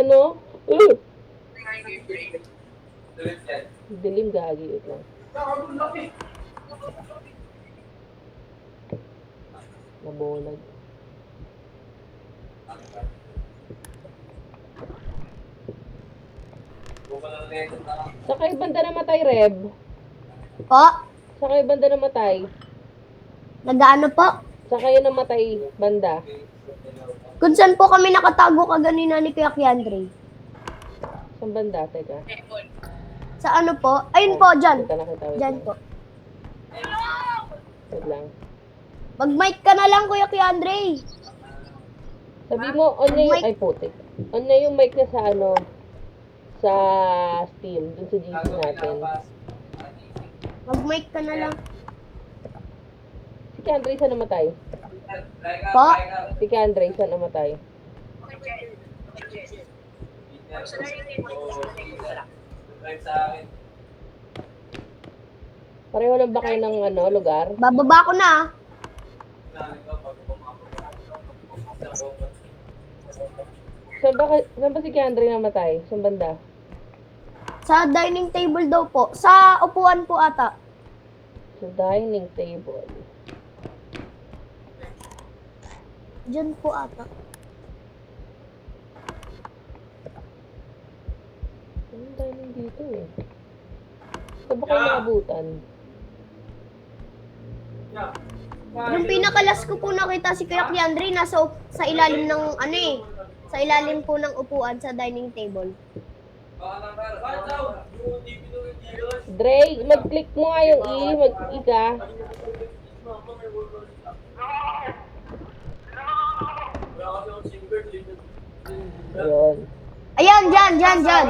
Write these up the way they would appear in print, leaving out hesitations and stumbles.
ano? Dilim gagi. Wait lang. Nabolag. Sa kayo banda namatay, Reb? Po? Sa kayo banda namatay? Nagaano po? Sa kayo namatay, banda? Kung saan po kami nakatago kaganina ni Kuya Kiandre? Saan banda? Teka. Sa ano po? Ayun po, dyan. Kita na kita. Wait Dyan lang. po. Wait lang. Mag-mic ka na lang, Kuya Kiandre. Sabi mo, on na yung... Ay, putik. On na yung mic na sa ano... Sa Steam. Dun sa GC natin. Mag-mic ka na lang. Si Kendra, saan namatay? Po? Si Kendra, saan namatay? Pareho lang ba kayo ng ano, lugar? Bababa ko na. Saan ba si Kendra namatay? Saan banda? Sa dining table daw po. Sa upuan po ata. Sa dining table. Diyan po ata. Anong dining dito eh? Saan ba kayo nakabutan? Yung pinakalas ko po nakita si Kuya Kiandre, sa ilalim ng ano eh. Sa ilalim po ng upuan sa dining table. Dre, mag-click mo nga yung mag-i ka. Ayun. Ayan, dyan. Ayun lang.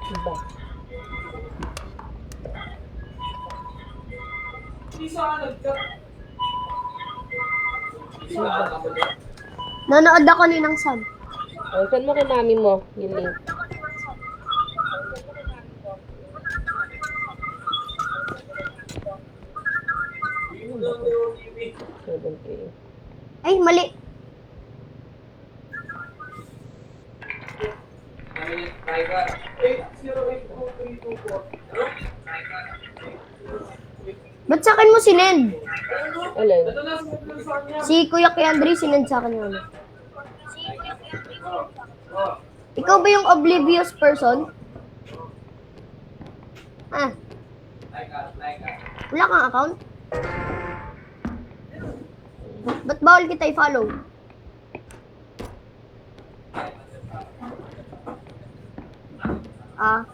Diba? Nanood ako ni ng Sam. Oh, saan mo kay mami mo yung link? Ay, mali. Ba't sa akin mo sinend? Alin? Si Kuya Kiandre sinend sa akin yun. Ikaw ba yung oblivious person? Ah. Wala kang account? Ba't bawal kita i-follow? Ah.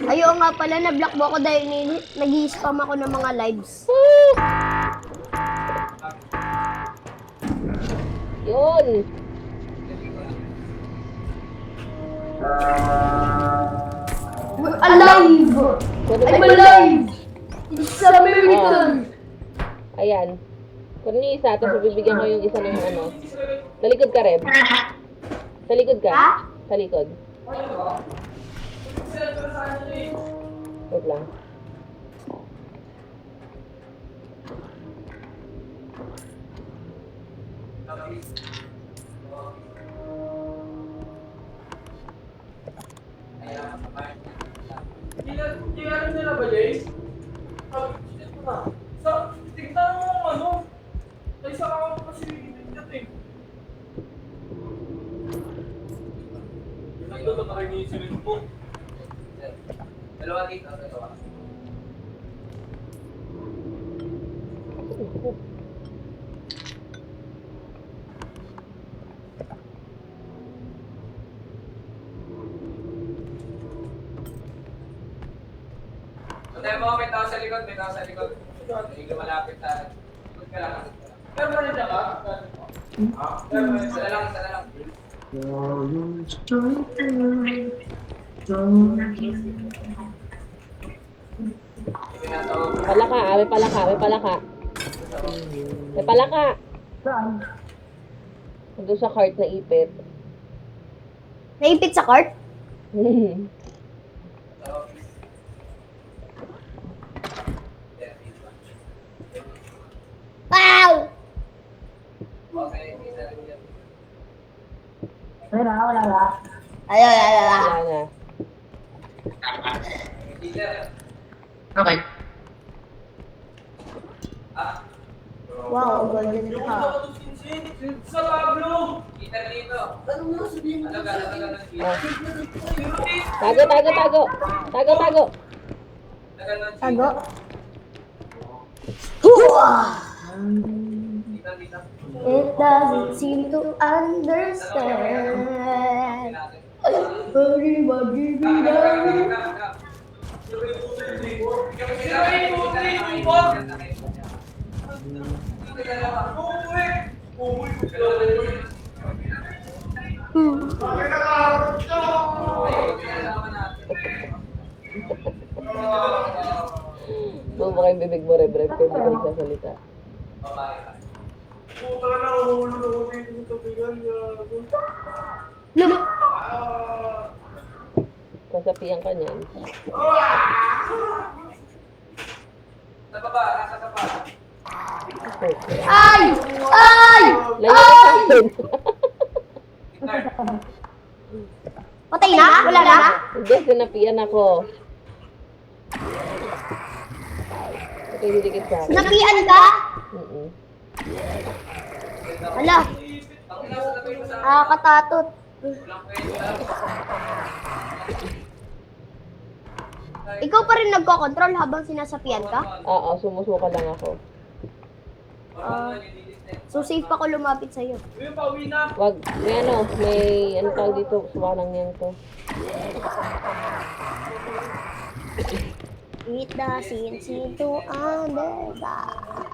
Ayaw nga pala, na-block mo ako dahil nag-i-spam ako ng mga lives. Yun! We're alive! I'm alive! It's a miracle! Ayan. Kung yung isa, tapos bibigyan ko yung isa ng ano. Sa likod ka, Reb. Sa likod ka. Sa likod. Wait lang. Kailangan nila ba, Jay? Tignan mo ano. Ay, sa ako kasi nagigit eh. Ito ba tayo ni Sirin po? Dalawa dito, dalawa. Tayo mo, may tao sa likod, may tao sa likod. Hindi ka malapit sa... Ikot ka lang. Pero ba nandiyan ka? Ha? Isa na lang, isa na lang. Palaka, may palaka, may palaka. May palaka. Doon sa cart na ipit. Naipit sa cart? Wow! Ay. Wala na. Okay. Wow, golden ka. Sa Pablo! Kita dito. Ano Tago, tago, tago. Tago, tago. Tago. Huwa! It doesn't seem to understand. Bumaba yung bibig mo, Rev, kaya hindi ka nagsasalita. Look! Kasapian ka niyan. Sa baba, nasa baba. Ay! Ay! Layo ka sa akin. Patay na? Wala na? Hindi, sinapian ako. Okay, didikit sa akin. Napian ka? Mm-mm. Wala. Katatot. Ikaw pa rin nagko-control habang sinasapian ka? Oo, sumusuka lang ako. So safe ako lumapit sa'yo. Wag, may ano, may ano tawag dito, sumanang niyan to. It doesn't seem to understand.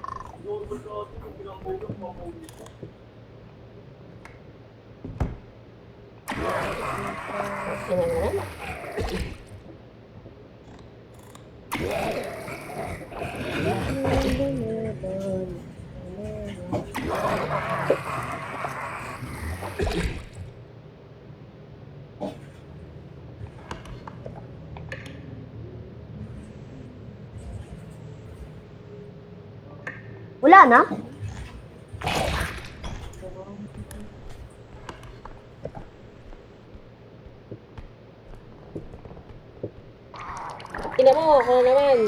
Ina naman. Wala na? Ina mo, ako na naman.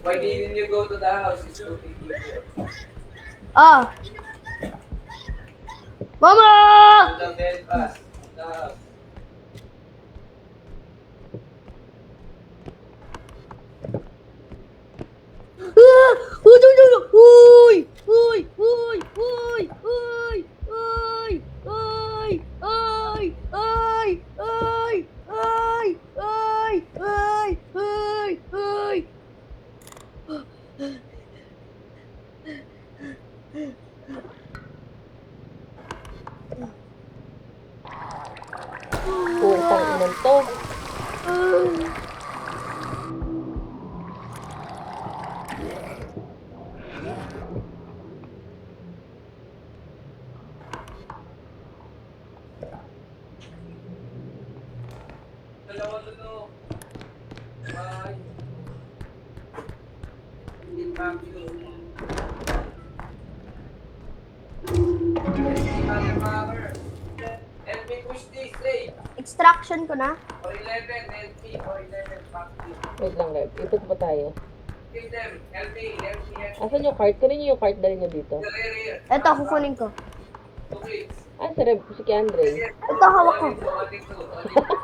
Why didn't you go to the house? It's too big. Ah! Mama! To the bed pass. The house. Uy! Uy! Uy! Uy! Uy! Uy! Uy! Uy! Uy! Uy! Uy! Uy! Uy! Uy! Uy! Putang inan to. Dalawa doon, oh. Bye. Hindi pa ako. Mother, mother. Help me push this, eh. Extraction ko na. Or 11, help me. Or 11, back to. Wait lang, Rev. Ipot pa tayo. Give them. Help me, help me, help me. Asan yung cart? Kunin niyo yung cart, dali niyo dito. The rear. Eto, kukunin ko. Okay. Ah, si Rev, si Andre. Ito, hawak ko.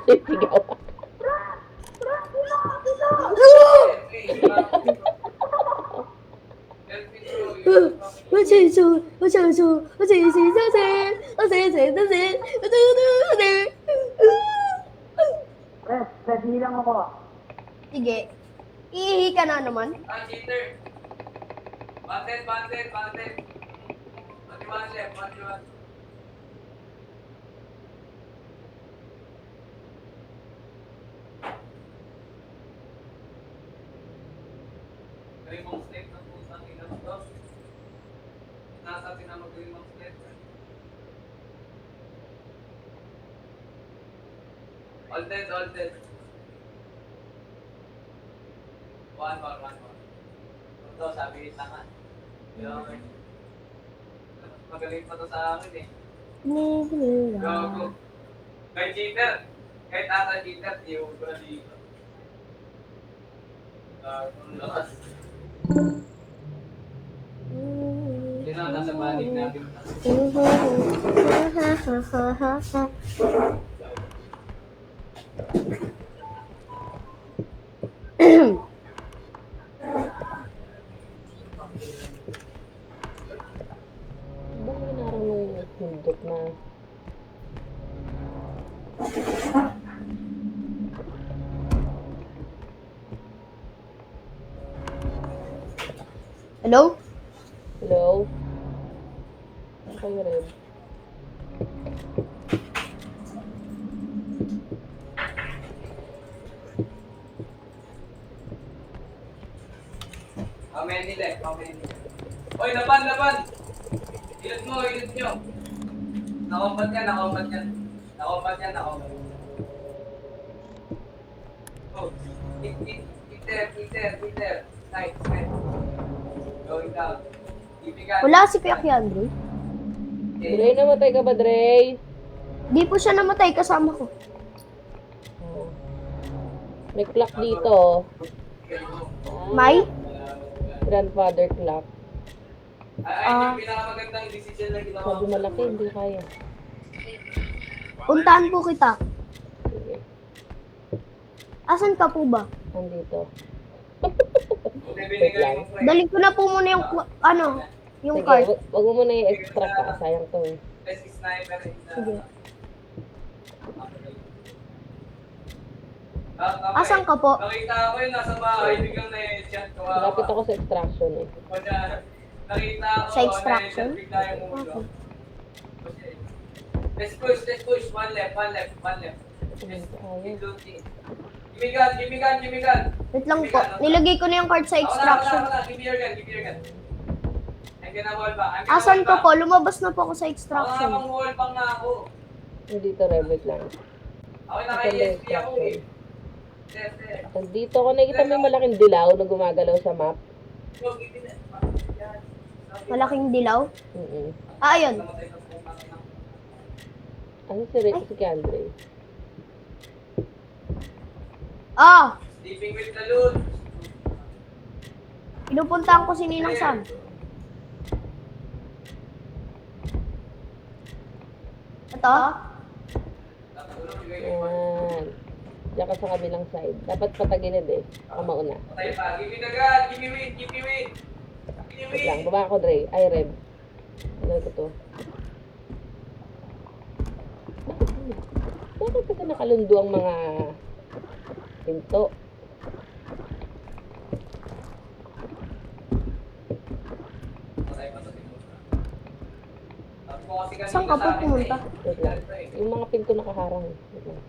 Sigaw. Sige. Iihi ka na naman. Ah, cheater. Banted. One left. Rimong snake ng putang ina mo to. Nasa tinamag rimong snake. All dead. One more. Ito, sabi lang nga. Okay. Magaling pa to sa akin eh. Go. Kahit cheater. Kahit ata cheater, di ko na dito. Kung lakas. Hindi na, nasa banig natin. Ba't hinarang nung hindot na? Hello? Hello? Okay, Red. How many left? Oy, laban! Hilot nyo. Nakombat yan. Oh, Peter. Nice. Going down. Ibigan. Wala si Kuya Andre. Dre, namatay ka ba, Dre? Di po siya namatay kasama ko. Oh. May clock dito. May? Grandfather clock. Ay, yung pinakamagandang decision na ginawa Sabi malaki, hindi kaya. Puntahan po kita. Sige, Asan ka po ba? nandito. Hindi binigay mo pre. Dali ko na po muna yung, yung Sige, card. wag mo muna i-extra ka. Sayang to eh. Best sniper is Sige. Asan ka po? Nakita ko yung nasa bahay, biglang na-chat ko. Malapit ako sa extraction eh. Nakita ko, Sa extraction? na-chat bigla yung ulo. Okay. Let's push. One left. Ayun, kaya. Give me gun. Wait lang po. Nilagay ko na yung card sa extraction. Ako na. Give me your gun. I'm gonna wall ba? Asan ka po? Lumabas na po ako sa Ako extraction. nga pang wall pang nga ako. Nandito, Rebet lang. Ako Ito na naka-ESP ako extraction. eh. Sir. Nandito ko nakikita mo yung malaking dilaw na gumagalaw sa map. Go, give me that. Yan. Malaking dilaw. Mm-mm. Ayun. Namatay sa putang ina. Ano si Kendra? Sleeping with the loot. Pinupuntahan ko si Ninang Sam. Ito? Yan. Diyan ka sa kabilang side. Dapat patagilid eh. Ako mauna. Patay pa. Give me the gun. Give me weed. Wait lang. Baba ako, Dre. Ay, Reb. Ano ko to? Bakit kasi nakalundo ang mga pinto? Patay pa sa pinto. Saan ka po pumunta? Wait lang. Yung mga pinto nakaharang. Wait lang.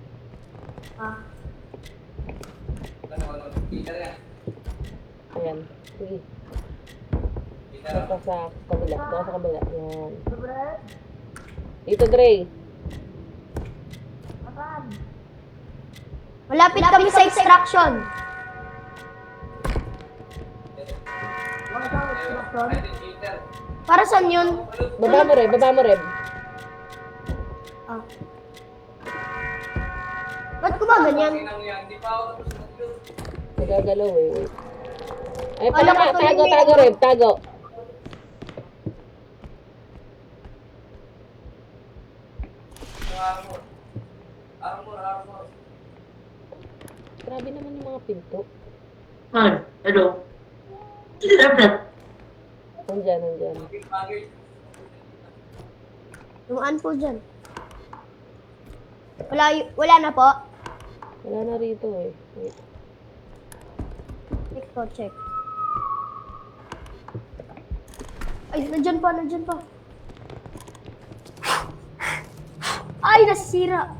Ayan. Sige. Ito ka sa kabila. Ito ka sa kabila. Ayan. Dito, Dre. Malapit kami sa extraction. Para saan yun? Baba mo, Reb. Ba't ko ba ganyan? Nagagalaw eh. Wait. Ay, Wala pala ka nga. tuloy Tago, may Reb. Tago. Armor. Grabe naman yung mga pinto. Hello. Dapat. Nandyan. Lumaan po dyan. Wala na po. Wala na rito eh. Wait. Ikaw, check. Ay, nandyan pa. Ay, nasira.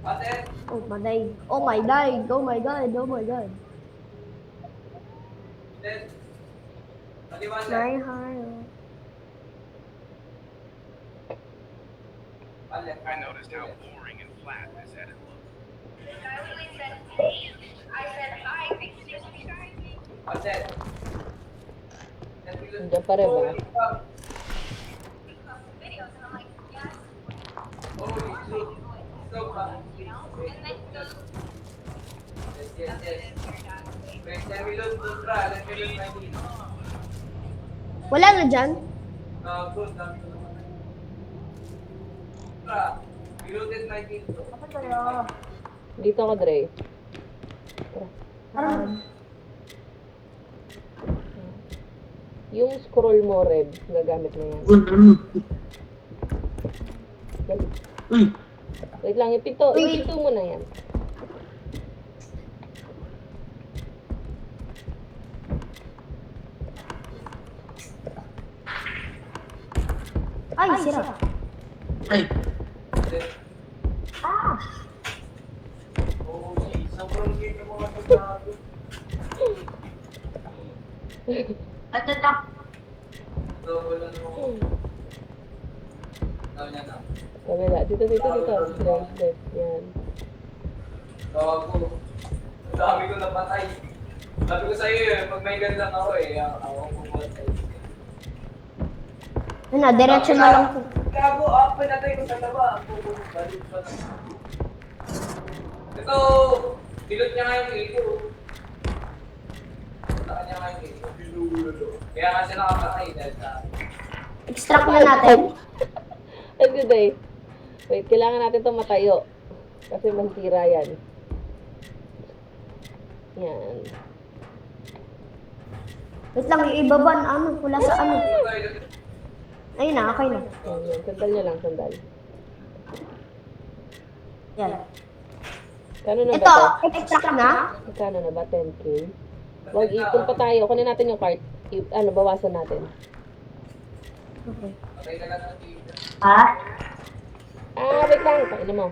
Ate, Oh, maday. Oh my God. then, maliwanag. My heart. I noticed how boring and flat this edit looked. Ate. Nandiyan pa rin ba? Wala na dyan? Dito ka, Dre. Yung scroll mo, Reb, gagamit mo yan. Dali. Wait lang, ipito mo na yan. Ay, sira. Ay, ano na? Kabila. Dito. Dre. Yan. Gago. Sabi ko napatay. Sabi ko sa'yo pag may gandang ako ako ang bumuhat sa'yo. Ano, diretso na lang po. Gago, pinatay ko sa taba. Ang bumuhat. Balik pa na. Ito, bilot niya nga yung ito. Saka niya nga yung ito. Kaya nga siya nakapatay dahil sa... Extract na natin. Ang good day. Wait, kailangan natin ito matayo. Kasi masira yan. Yan. Wait lang, yung ibaban. Ano, pula sa ano. Ayun na, okay na. Yan. Sandal nyo lang, sandal. Yan. Kano na ba Ito, to? extract na. Kano na ba? 10K? Wag, ipon pa tayo. Kunin natin yung cart. Bawasan natin. Okay. Patay na lang ang dito. Ha? Wait lang. Paano mo?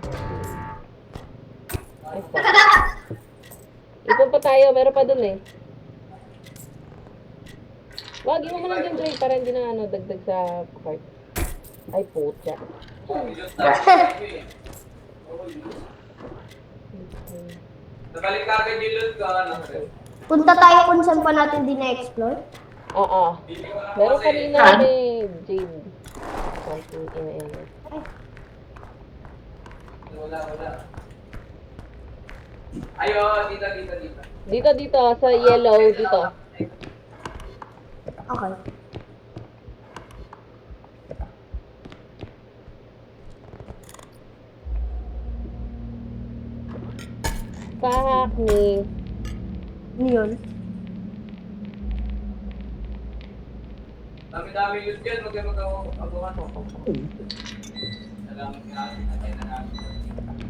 Ay, stop. Ipon pa tayo. Meron pa dun eh. Wag, iwan mo lang dyan, Dre. Para hindi na dagdag sa cart. Ay, putya. Bilot na ako eh. Nabalik ka agad yung loot ko, ano? Punta tayo kung saan pa natin din na-explore. Oo. Hindi ko alam Meron kasi. kanina may Jade. Something in. Wala. Ayo, dito. Dito. Sa yellow. Dito. Okay. Fuck me. Ano yun? Dami-dami loot yan, huwag kayo mag-agawan mo. Salamat nga, atay na namin.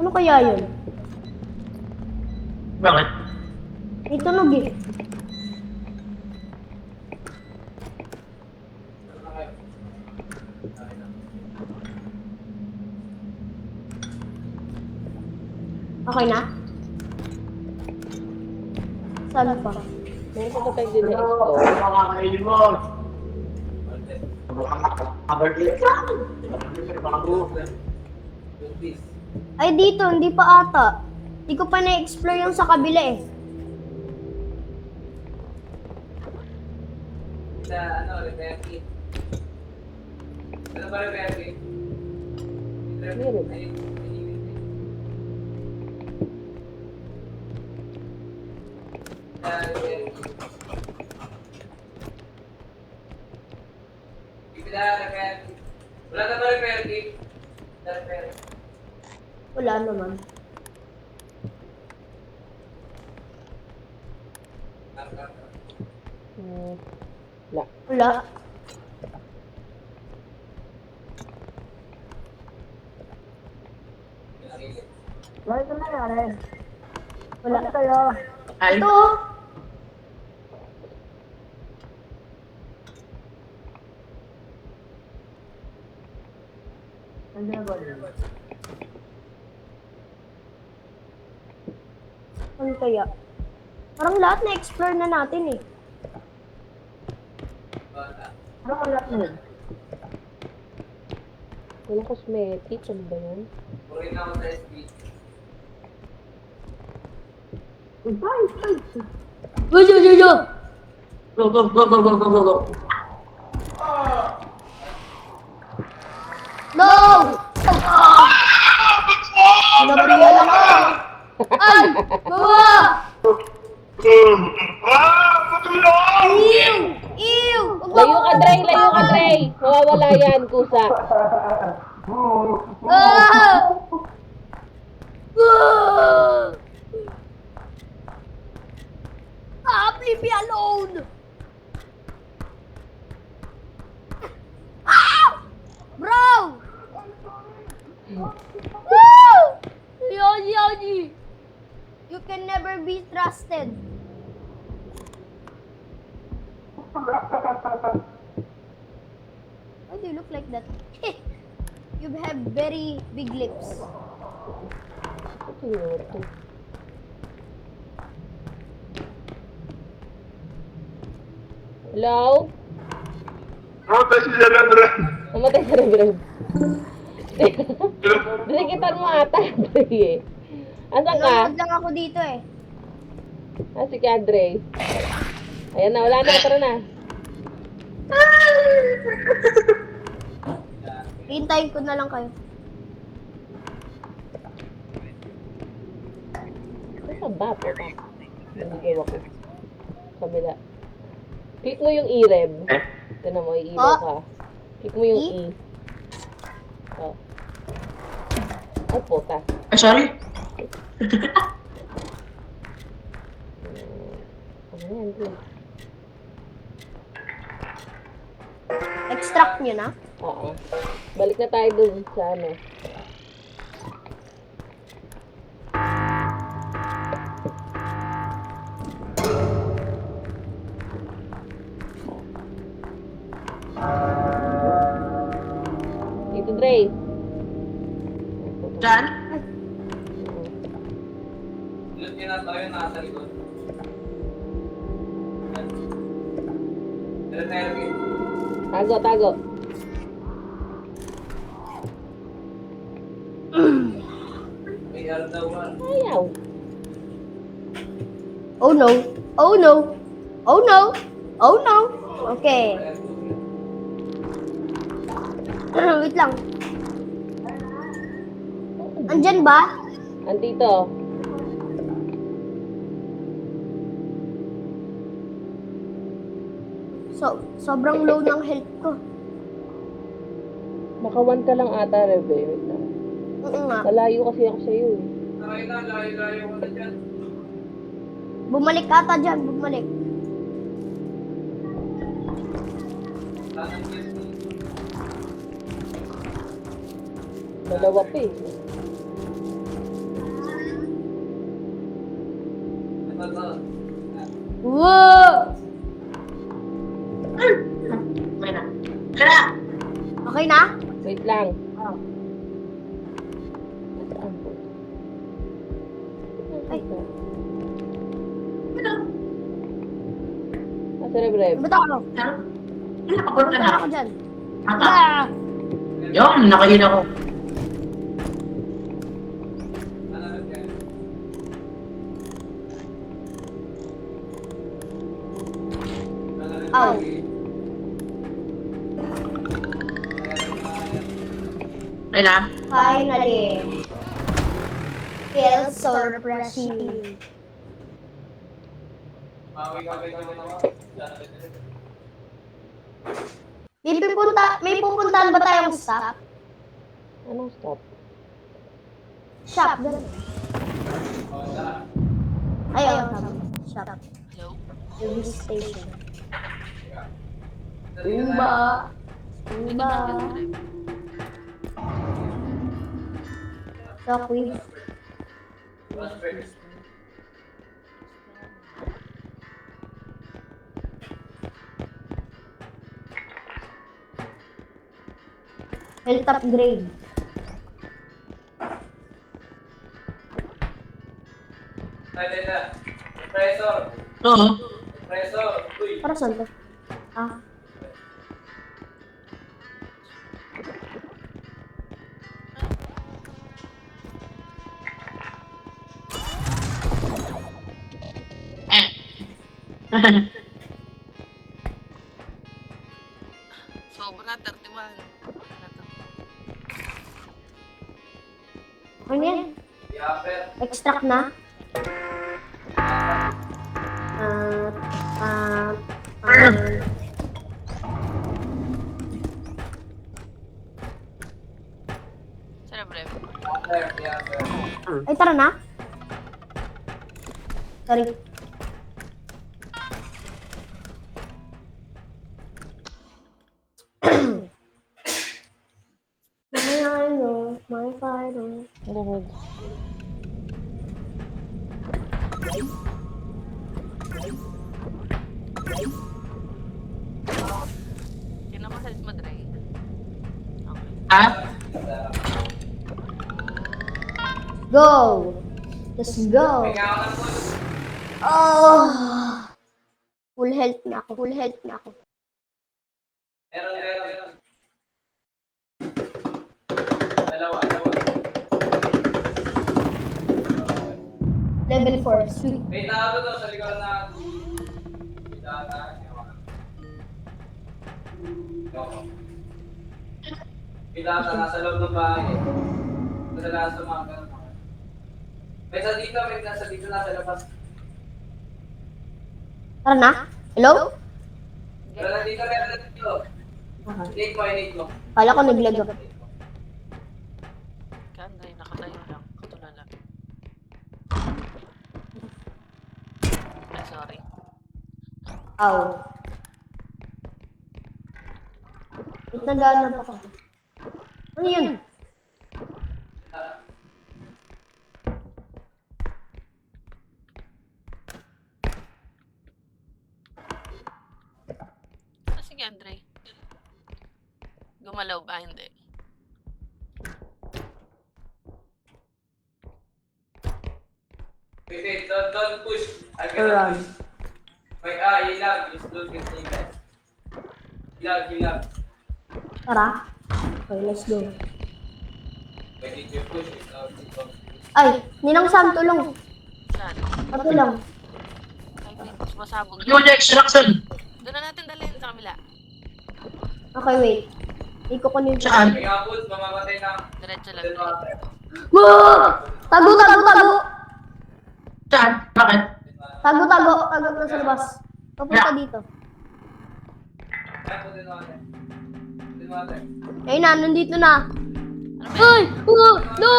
Ano kaya yun? Bakit? May tunog eh. Ano na kayo? Okay na? Saan pa? Meron pa ba tayo din na-explore? Makakainin mo. Loot this. Ay, dito. Hindi pa ata. Hindi ko pa na-explore yung sa kabila eh. Sa repair kit. Ano ba repair kit? Meron. Wala na ba repair kit? Repair. Wala naman. Wala. Wala. Wala ka na rin. Wala. Kaya. Ay. Ito. Ano kaya? Parang lahat na-explore na natin eh. Ano ka lahat na yun? Walang cosmetic. Ano ba yan? Puri na ako sa SB. Go, go, go, go, go, go, go, go. No! Napiyan ako! Ay! Bawa! Ew! Ew! Layo ka, Dre! Layo ka, Dre! Mawawala yan, kusa. Ah! Leave me alone! Ah! Bro! Woo! Yogi! You can never be trusted. Why do you look like that? You have very big lips. Hello? Namatay si Sir Andre. Namatay sa Rev. Dinikitan mo ata, Dre eh. Asan ka? Nanonood lang ako dito eh. Ah, si Kadre. Ayan na, wala na, tara na. Hintayin ko na lang kayo. Saan ba po? Nandito ako. Kabila. Click mo yung E-Rev. Tignan mo, i-ilaw ka. Click mo yung E. Oh. Ay, puta. Ay, sorry. Ano yan, Dre? Extract nyo na. Oo. Balik na tayo dun sa ano. Dito, Dre. Diyan? Ilan tinatayo na nasa likod? Ilan na yun? Tago, tago. May araw daw ba? Ayaw. Oh no. Oh no. Oh no. Oh no. Okay. Wait lang. Andyan ba? Andito. Sobrang low ng health ko. Naka-1 ka lang ata, Rev. Wait lang. Oo nga. Malayo kasi ako sa'yo eh. Ay na, layo-layo ko na dyan. Bumalik ata dyan. Bumalik. Tanang yes mo. Dalawa pa eh. Ito to. Wow! May na. Kaya! Okay na? Wait lang. Oh. Saan po? Ay. Nasa Rev. Ba't ako? Ano? Nakapot ka Ba't na. ako dyan? Ata. Ah! Yun, nakain ako. Tanang yan. Ow. Ay na. Finally. Feels so refreshing. May pupuntahan ba tayong stop? Anong stop? Shop. Ganun. Ayaw. Shop. Service station. Uba. Shockwave. Health upgrade. Ay, na. Compressor. Oo. Compressor. Uy. Para saan to? Ah. Sobra, 31. Ano yan? Yapper. Extract na? Siyempre. Yapper. Ay, tara na. Sorry. My idol, my fighter. Lumog. Sino ka health mo, Dre? Okay. Ha? Go! Let's go! Kaya ako ng push. Oh! Full health na ako. Full health na ako. Meron. Dalawa. Level 4. Sweet. May tao to sa likod na. Pilata nasa loob ng bahay. Madalas tumagal. May nasa dito nasa labas. Tara na. Hello? Wala dito. Inate mo. Kala ko naglag ako. Kaya, Dre, nakatayo lang. Katulala. Ay, sorry. Ow. Ba't naghanap ako? Ano yun? Ah, sige, Andre. Gumalaw ba? Hindi. Wait, don't push. I Run. cannot push. Wait, ilag. Just don't get ilag. Ilag. Tara. Okay, let's go. Wait, did you push it? Ay, Ninang Sam, tulong. Saan? Patulong. Ay, wait. Sumasabog. Yung extraction. Doon na natin dalhin sa kabila. Okay, wait. Hindi ko kunin siya. Saan? May kaput, mamamatay na. Diretso lang. Then water. Tago! Saan? Bakit? Tago na sa labas. Papunta dito. Ay, put in water. Put in water. Ayun na, nandito na. Ano ba yan? Ay! Oh, no!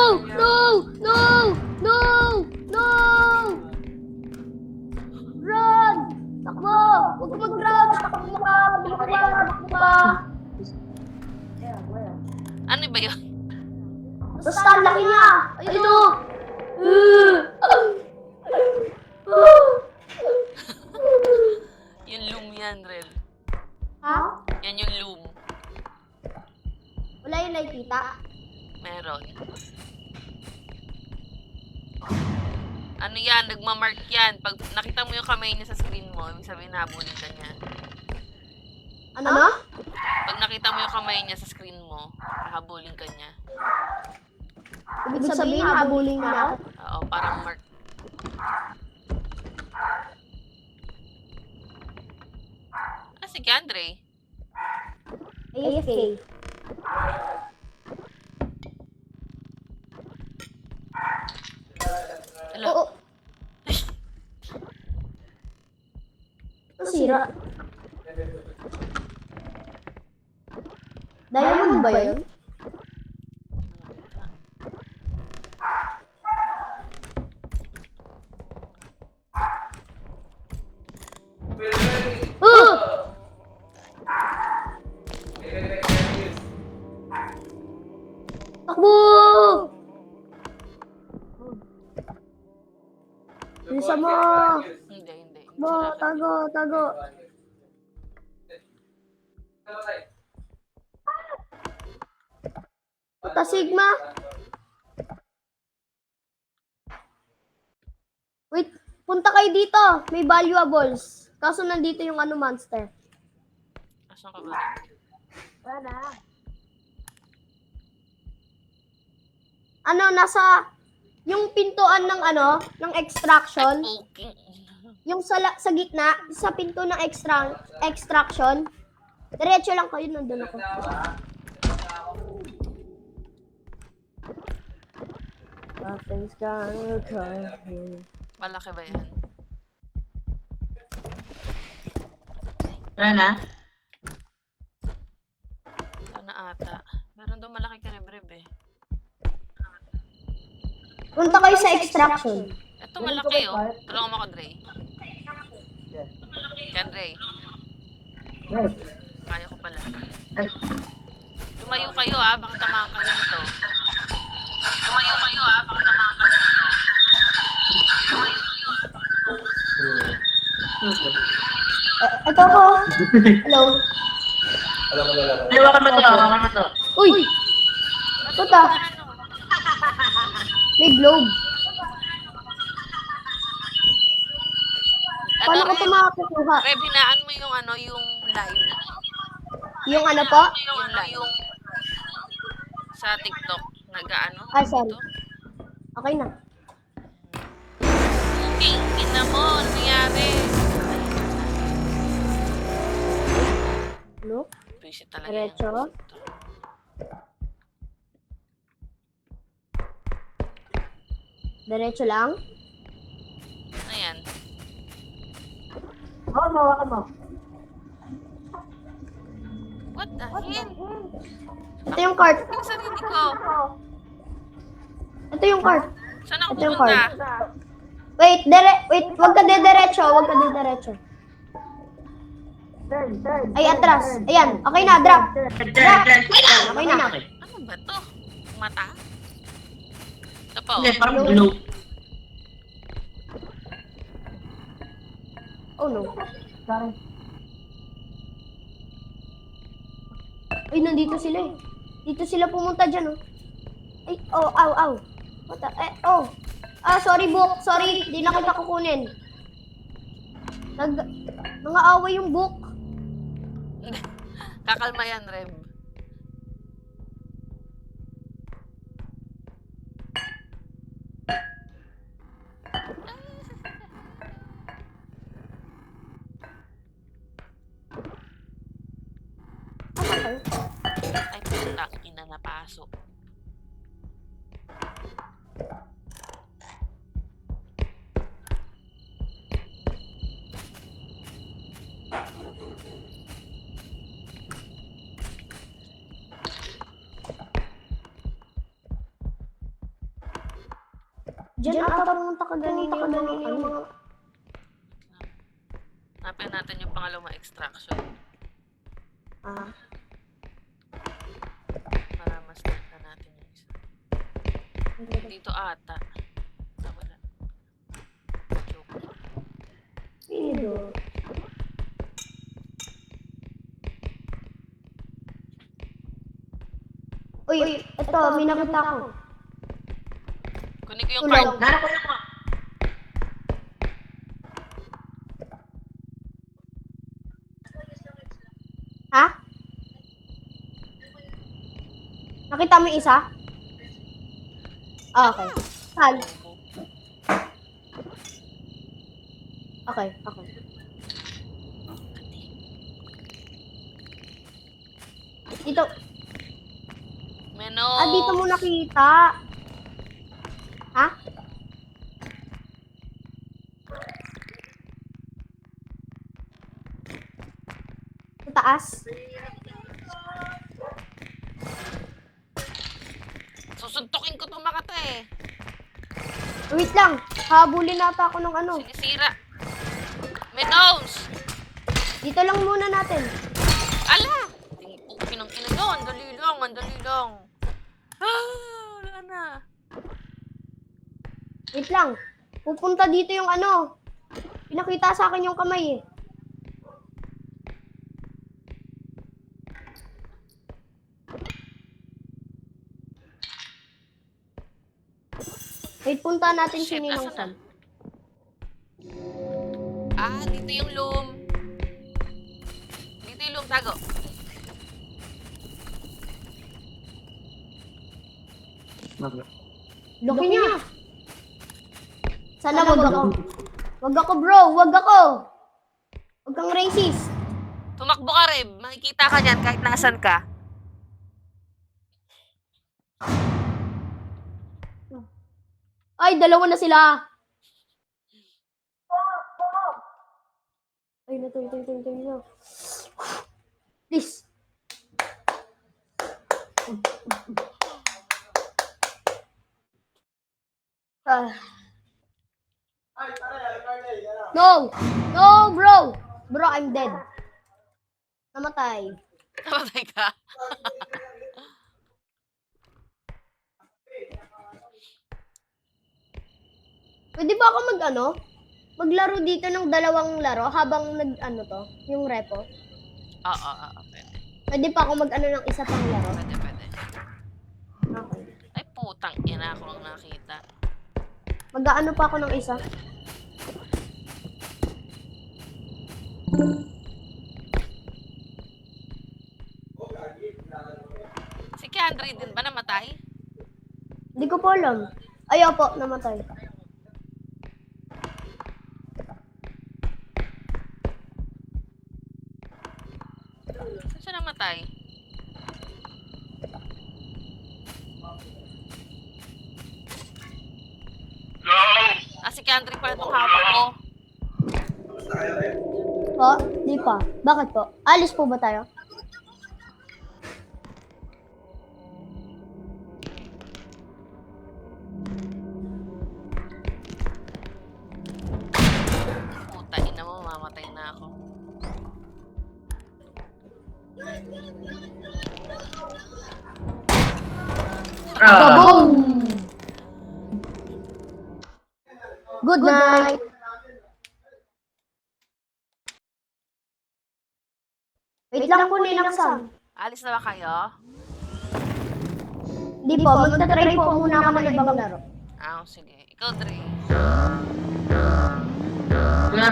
Run! Takbo! Huwag ka mag-run! Takbo ka! Ano ba yun? Basta ang laki niya! Ayun o! Yung loom yan, Rel. Ha? Yan yung loom. Wala yung nakikita? Meron. Ano yan? Nagmamark yan. Pag nakita mo yung kamay niya sa screen mo, ibig sabihin nahabulin ka niya. Ano? Pag nakita mo yung kamay niya sa screen mo, hahabulin ka niya. Ibig sabihin, habulin niya ako? Oo, parang mark. Ah, sige, Andre. AFK. Hello? Oo. Nasira. Diamond ba yun? Takbo! Bilisan mo! Hindi. Bo, tago! Ta Sigma. Wait, punta kayo dito. May valuables. Kaso nandito yung ano monster. Asan ka ba? Ano, nasa yung pintuan ng ano, ng extraction. Okay. Yung sa gitna, sa pinto ng extraction. Diretso lang kayo, nandun ako. Nothing's gonna come here. Malaki ba yan? Wala na? Sana ata. Meron daw malaki karibrib eh. Punta kayo sa extraction. Ito malaki oh. Tulungan mo ko, Dre. Yan, Dre. Kaya ko pala. Tumayo kayo ah, baka tamaan kayo nito. Tumayo kayo ah, baka tamaan kayo nito. Ito ko. Hello. Ay, wakan mo to. Uy! Puta. May globe. Paano ko ito makakuha? Reb, hinaan mo yung ano, yung line. Yung ano po? Yung line. Sa TikTok. Nag-ano? Ay, sorry. Dito? Okay na. King, ina mo. Ano nangyari? Ano? Visit talaga Diretso. yan. Diretso lang. Ayan. Hawakan mo. What the hell? Ito yung cart. Yung sarili ko. Ito yung cart. Saan ako Ito yung pupunta? cart. Wait, wag ka diretso. Ay, atras. Ayan, okay na, drop. Okay na. Ano ba to? Mata? Ito po. Hindi, parang blue. Oh no. Ay, nandito sila eh. Dito sila pumunta dyan oh. Ay, oh, aw. What the, oh. Sorry book. Sorry, di na kita kukunin. Nang-aaway yung book. Kakalma yan, Reb. Ay, putang ina na pasok. Diyan ata pumunta ka ganito yung mga... Hanapin natin yung pangalawang extraction. Para mas na natin yung isa. Dito ata. Wala. Joke. Dito. Uy, ito, may nakita ko. Kunin ko yung Tulong. card. Nara ko lang. Ha? Nakita mo yung isa? Okay. Saan? Okay. Dito. Menos. Dito mo nakita. Ha? Sa taas? Susuntukin ko itong makata eh. Wait lang. Habulin nata ako ng ano. Sinisira. Menos. Dito lang muna natin. Ala! Pinang kinagawa. Ang dali lang. Wala na. Wait lang. Pupunta dito yung ano. Pinakita sa akin yung kamay eh. Wait, punta natin si Shit, Ninong asan Sam. Ah, dito yung loom. Dito yung loom, tago. Laki niya. Sana wag ako. Wag ako, bro. Wag ako. Wag kang racist. Tumakbo ka, Reb. Makikita ka niyan kahit nasan ka. Ay, dalawa na sila. Ay, ito. Please. Ah. No! No, bro! Bro, I'm dead. Namatay. Namatay ka. Pwede ba ako maglaro dito ng dalawang laro habang to, yung repo? Oo, pwede. Pwede pa ako ng isa pang laro? Pwede. Okay. Ay, putang ina ako lang nakita. Mag-ano pa ako ng isa? Si Keandre din ba namatay? Hindi ko po alam. Ay, opo, namatay. Saan siya namatay? Ah, si Keandre pala itong hawak ko. Po? Di pa. Bakit po? Alis po ba tayo? Puta, ina mo, mamatay na ako. Kaboom! Good night! Wait lang po, Ninang Sam. Alis na ba kayo? Di po, magta-try po muna ako ng ibang laro. Ah, sige. Ikaw, Dre. Wala.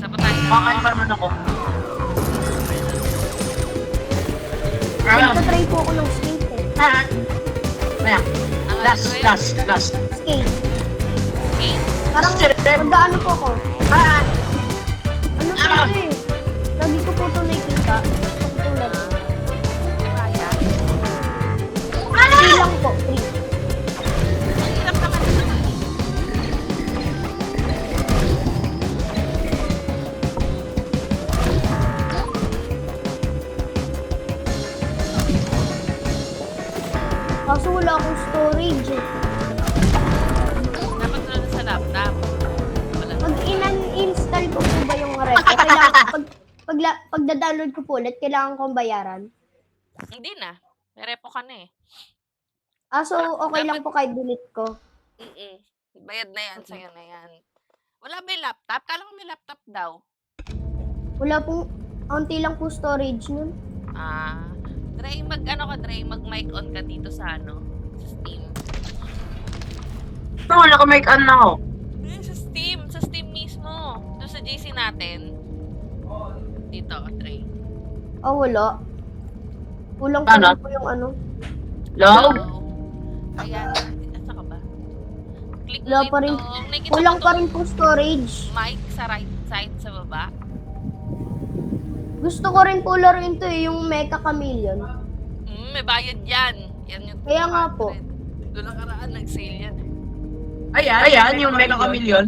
Saan pa tayo? Makain pa naman ako. Magta-try po ako ng skate eh. Maya. Last. Skate. Okay. Parang magdaano po ako. Ano po ito eh? Lagi ko po ito nakikita. Tulad. Kaya. Free lang po, free. Ang hirap naman ito. Kaso wala akong storage eh. Dapat na sa laptop. Wala. Pag in-install ko po ba yung repo, kailangan, pagda-download ko po ulit, kailangan kong bayaran. Hindi na. May repo ka na eh. Ah, so okay lang po kahit delete ko. Bayad na yan. Sa'yo na yan. Wala ba yung laptop? Kala ko may laptop daw. Wala pong, kaunti lang po storage nun. Ah. Dre, mag-mic on ka dito sa sa Steam. Ito, naka-mic on na ako. Sa Steam mismo. Doon sa GC natin. Dito, Dre. Oh, wala. Kulang Ano? po yung ano. Log? Ayan. Asa ka ba? Click mo Wala pa rin. ito. Nakikita Kulang mo pa tong rin po storage. mic sa right side sa baba. Gusto ko rin po laruin to eh, yung Mecha Chameleon. May bayad yan. Yan yung Kaya nga po. 200. Doon nakaraan, nag-sale yan. Ayan, yung Mega Chameleon.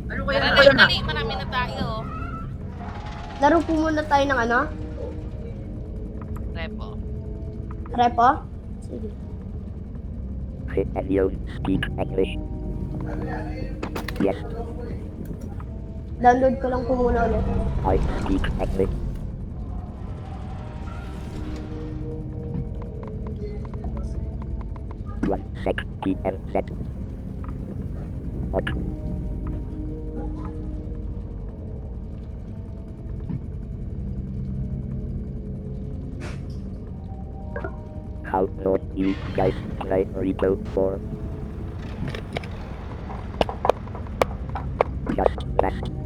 Ano kaya Tara na na, yun dali. Marami na tayo. Laro po muna tayo ng ano? Repo. Repo? Sige. Can you speak English? Yes, Download ko lang po muna ulit. I speak English. One sec PM set. What? How do you guys play R.E.P.O for?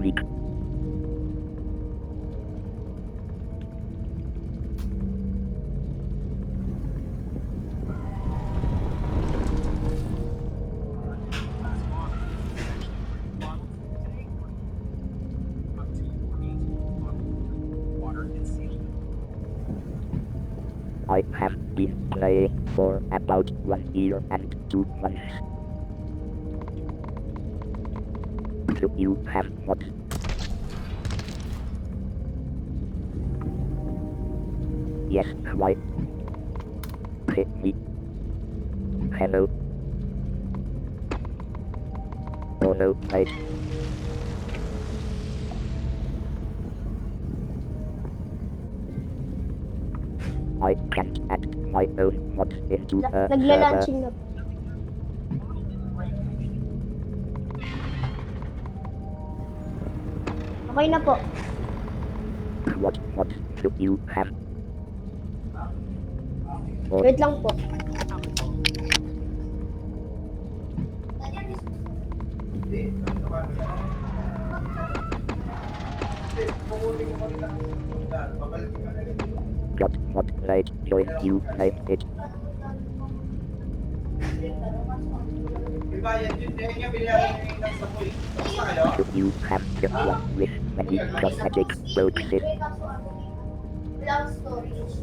speak. I have been playing for about 1 year and 2 months. Do you have mods? Yes, why? Hit me. Hello. Oh no, mate. I can't add my own mods into a server. Nagla-launching na. Okay na po. What mods do you have? Oh, Wait lang po. got mod right join you type it. Do you have the one with many cosmetic boxes? Without storage.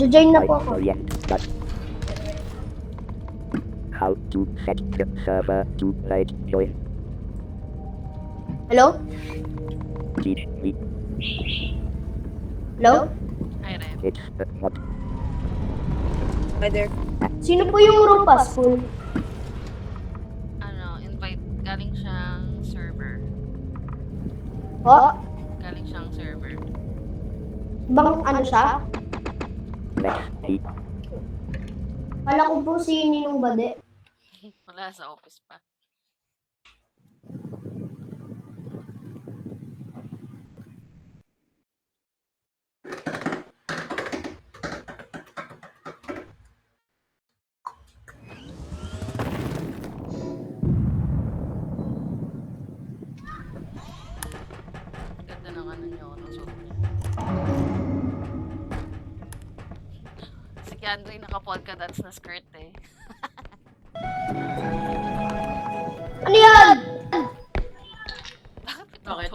Join na po ako. Orient, but how to set the server to right join? Hello? Teach me. Hello? Hi, Rem. It's a mod. Sino po yung Rupas po? Invite. Galing siyang server. Po? Galing siyang server. Bang ano siya? Let's see. Kala ko po si Ninong Bade. Wala sa office pa. Ganda ng ano niyo, ng suot niyo. Si Keandre naka-polka dots na skirt eh. Ano yan? Bakit?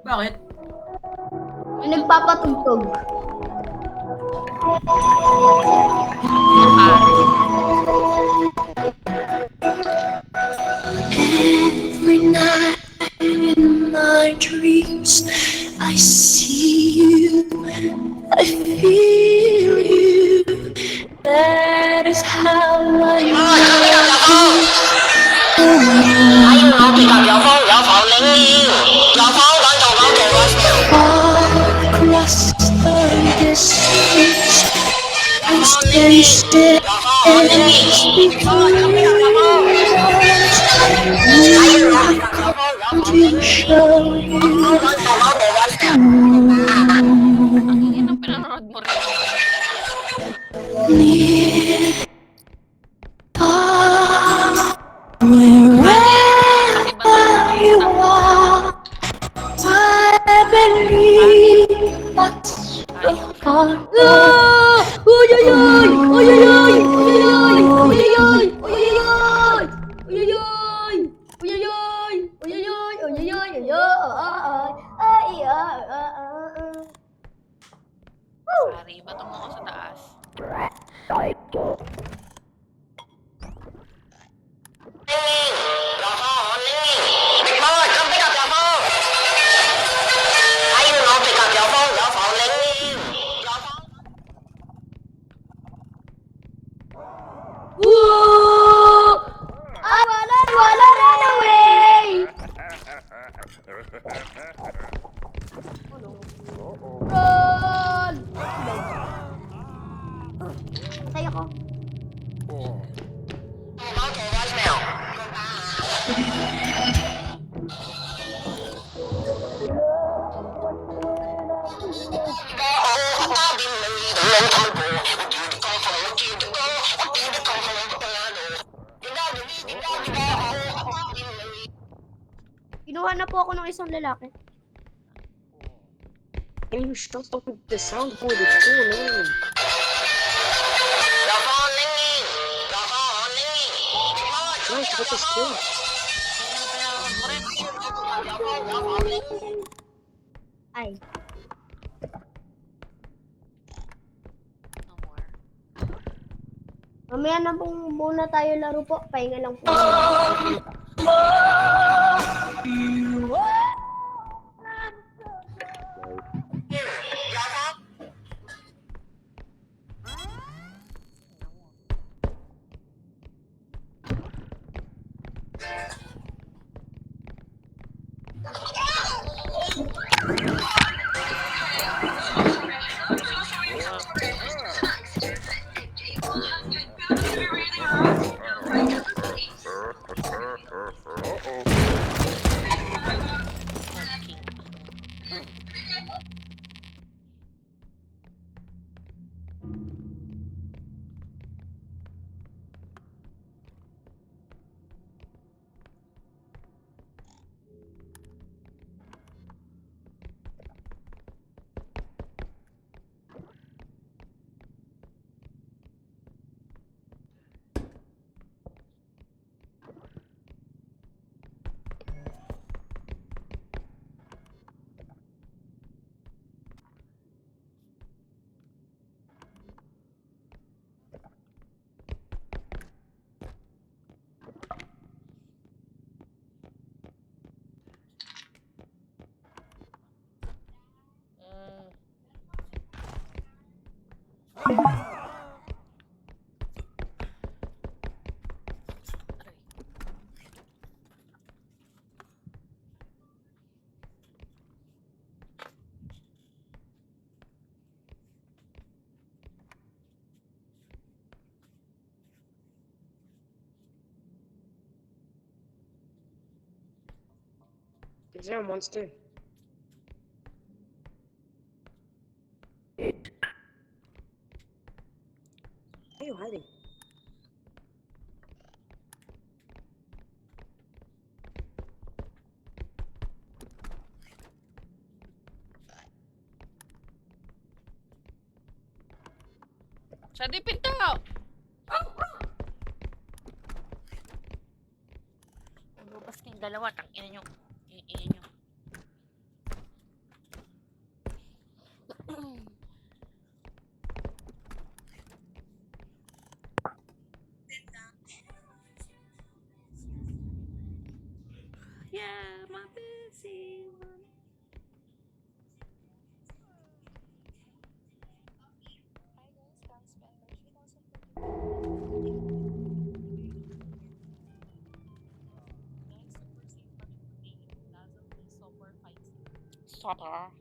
Bakit? May nagpapatugtog. Every night in my dreams, I see you, I feel you. That is how I know. Across the distance, I stay still to show you. Yun ang pinanood mo rin. Near, far, wherever you are, I believe that's the heart. Uy, uy, uy! Uy, uy, uy! Uy, uy, uy! Uy, uy, uy! Uy, uy, uy! Uy, uy, uy! Uy, uy, uy! Uy, uy, uy! Uy, uy! Pari, bato mo ko sa taas. Whoa! I wanna run away! Run! Patay ako. kinuha na po ako ng isang lalaki. Can you shut up with the soundboard? It's so annoying. Nice, what the skill? Ay. No more. Mamaya na pong muna tayo laro po. Pahinga lang po. Is there a monster? Where are you hiding? Siya di pinto! Lupas kayong dalawa, tangina nyo. Ina nyo. Yeah, my busy one. Sota.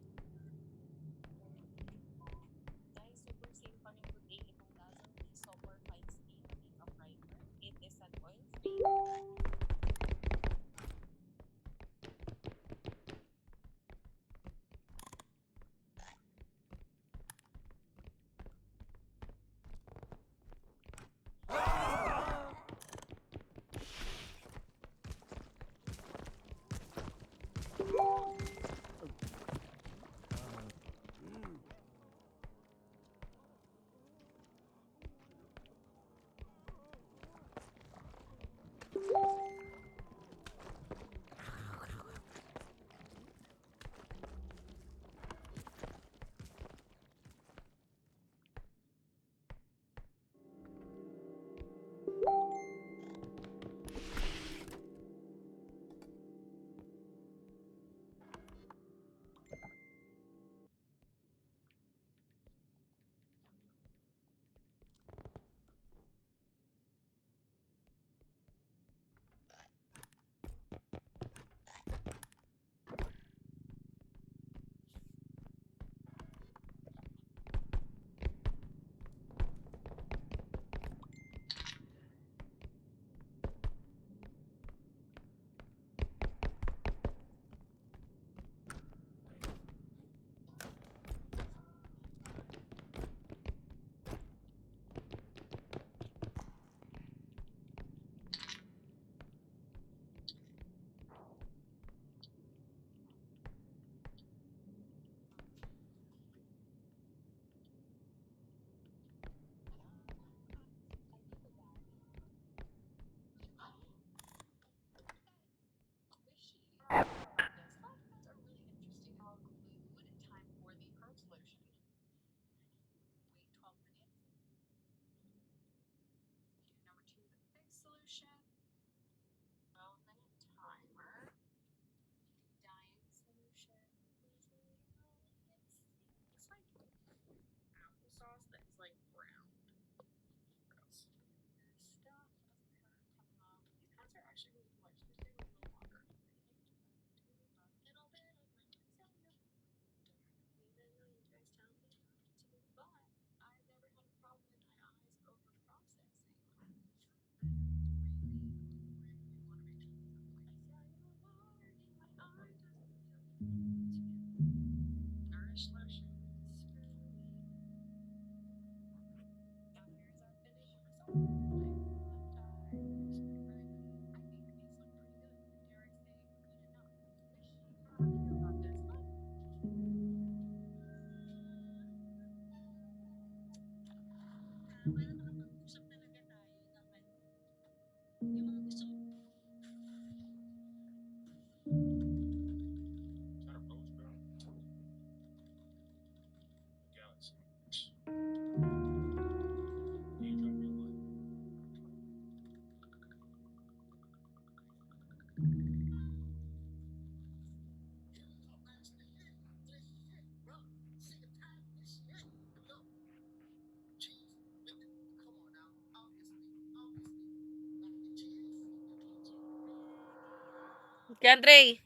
Keandre,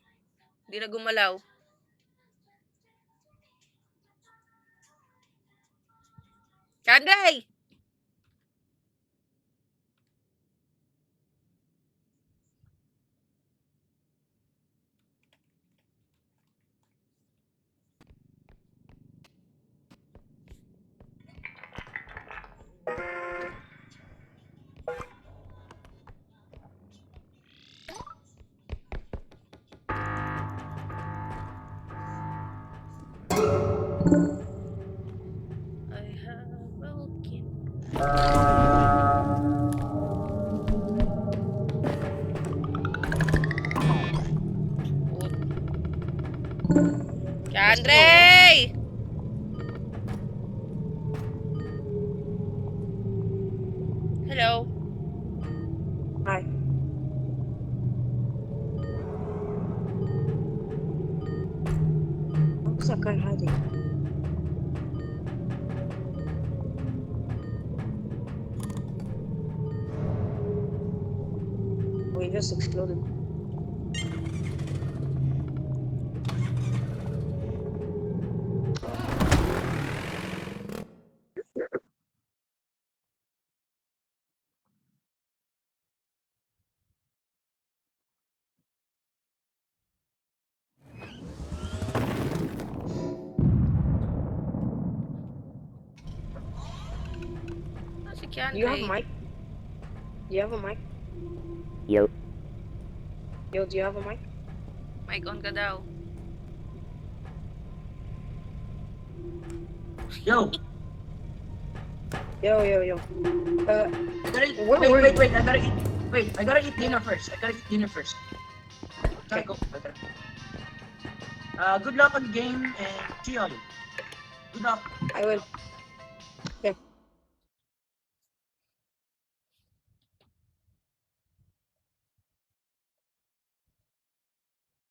hindi na gumalaw. Keandre! I have broken. Keandre! Hello? Hi. What's that guy hiding? Oh, he just exploded. Si Do you have a Keandre. mic? Do you have a mic? Yo, Yo, do you have a mic? Mic on ka daw. Yo! Yo. I gotta eat, Where wait, were wait, you? wait, I gotta eat dinner first. Gotta go. Good luck on the game and see you all. Good luck. I will.